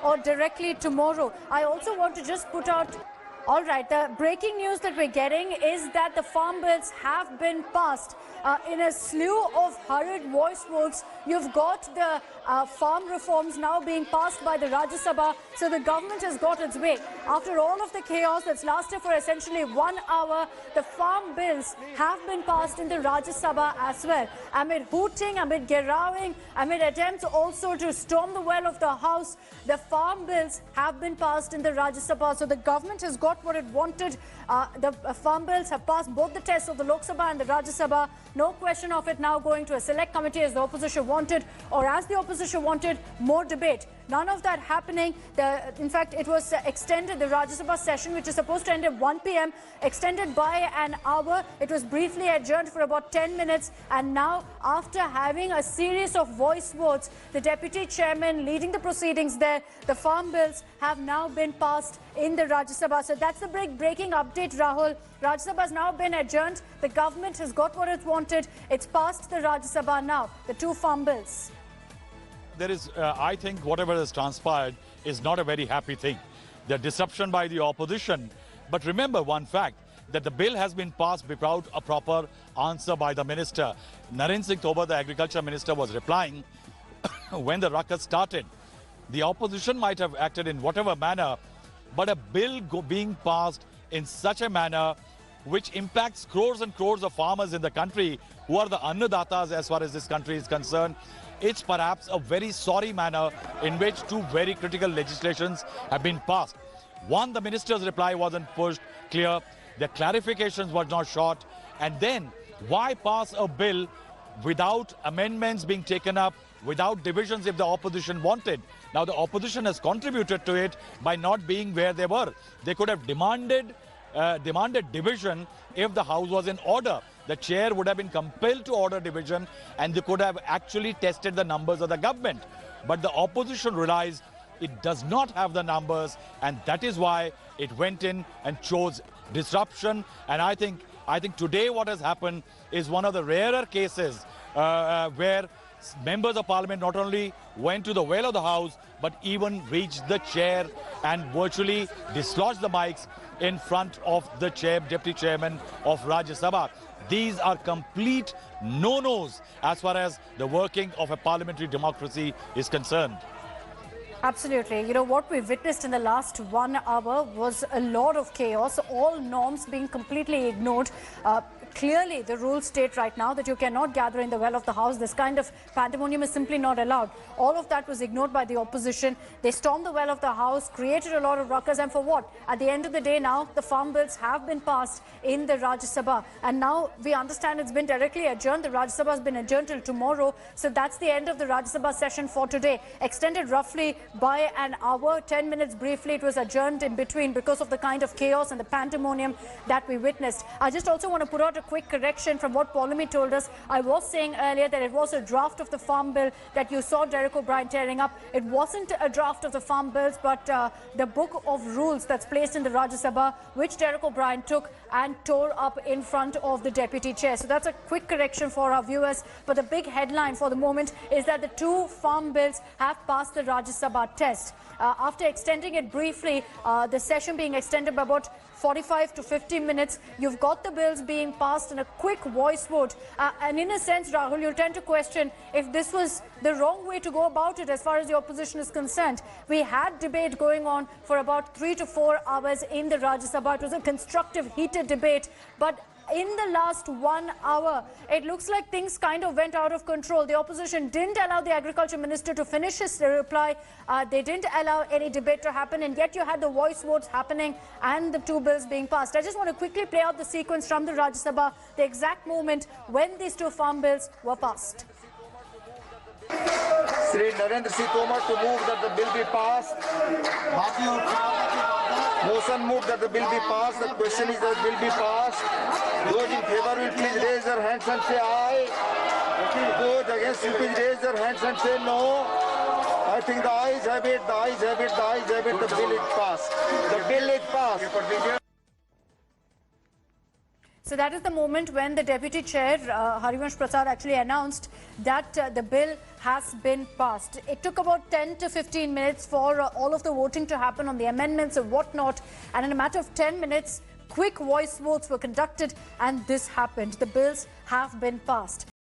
or directly tomorrow. I also want to just put out... All right, the breaking news that we're getting is that the farm bills have been passed. In a slew of hurried voice votes, you've got the farm reforms now being passed by the Rajya Sabha. So the government has got its way. After all of the chaos that's lasted for essentially 1 hour, the farm bills have been passed in the Rajya Sabha as well. Amid hooting, amid gerrowing, amid attempts also to storm the well of the House, the farm bills have been passed in the Rajya Sabha. So the government has got what it wanted. The farm bills have passed both the tests of the Lok Sabha and the Rajya Sabha. No question of it now going to a select committee as the opposition wanted, or as the opposition wanted, more debate. None of that happening. In fact, it was extended, the Rajya Sabha session, which is supposed to end at 1 p.m., extended by an hour. It was briefly adjourned for about 10 minutes. And now, after having a series of voice votes, the deputy chairman leading the proceedings there, the farm bills have now been passed in the Rajya Sabha. So that's the breaking update, Rahul. Rajya Sabha has now been adjourned. The government has got what it wanted. It's passed the Rajya Sabha now, the two farm bills. There is, I think, whatever has transpired is not a very happy thing. The disruption by the opposition. But remember one fact, that the bill has been passed without a proper answer by the minister. Narendra Singh Thobar, the agriculture minister, was replying when the ruckus started. The opposition might have acted in whatever manner, but a bill being passed in such a manner which impacts crores and crores of farmers in the country who are the annadatas as far as this country is concerned. It's perhaps a very sorry manner in which two very critical legislations have been passed. One, the minister's reply wasn't pushed clear, the clarifications were not short, and then why pass a bill without amendments being taken up, without divisions if the opposition wanted? Now the opposition has contributed to it by not being where they were. They could have demanded division if the House was in order. The chair would have been compelled to order division and they could have actually tested the numbers of the government. But the opposition realized it does not have the numbers, and that is why it went in and chose disruption. And I think today what has happened is one of the rarer cases where members of parliament not only went to the well of the House, but even reached the chair and virtually dislodged the mics in front of the deputy chairman of Rajya Sabha. These are complete no-nos as far as the working of a parliamentary democracy is concerned. Absolutely. You know, what we witnessed in the last 1 hour was a lot of chaos, all norms being completely ignored. Clearly, the rules state right now that you cannot gather in the well of the House. This kind of pandemonium is simply not allowed. All of that was ignored by the opposition. They stormed the well of the House, created a lot of ruckus, and for what? At the end of the day now, the farm bills have been passed in the Rajya Sabha. And now we understand it's been directly adjourned. The Rajya Sabha has been adjourned till tomorrow. So that's the end of the Rajya Sabha session for today. Extended roughly by an hour, 10 minutes briefly. It was adjourned in between because of the kind of chaos and the pandemonium that we witnessed. I just also want to put out a quick correction from what Paulomi told us. I was saying earlier that it was a draft of the farm bill that you saw Derek O'Brien tearing up. It wasn't a draft of the farm bills, but the book of rules that's placed in the Rajya Sabha, which Derek O'Brien took and tore up in front of the deputy chair. So that's a quick correction for our viewers. But the big headline for the moment is that the two farm bills have passed the Rajya Sabha test. After extending it briefly, the session being extended by about 45 to 50 minutes, you've got the bills being passed in a quick voice vote. And in a sense, Rahul, you'll tend to question if this was the wrong way to go about it as far as the opposition is concerned. We had debate going on for about 3 to 4 hours in the Rajya Sabha. It was a constructive, heated debate. But in the last 1 hour, it looks like things kind of went out of control. The opposition didn't allow the agriculture minister to finish his reply. They didn't allow any debate to happen, and yet you had the voice votes happening and the two bills being passed. I just want to quickly play out the sequence from the Rajya Sabha, the exact moment when these two farm bills were passed. Shri Narendra Singh Tomar to move that the bill be passed. Motion moved that the bill be passed. The question is that the bill be passed. Those in favor will please raise their hands and say aye. Those against will please raise their hands and say no. I think the ayes have it, the ayes have it, the ayes have it. The bill is passed. The bill is passed. So that is the moment when the Deputy Chair, Harivansh Prasad, actually announced that the bill has been passed. It took about 10 to 15 minutes for all of the voting to happen on the amendments and whatnot. And in a matter of 10 minutes, quick voice votes were conducted and this happened. The bills have been passed.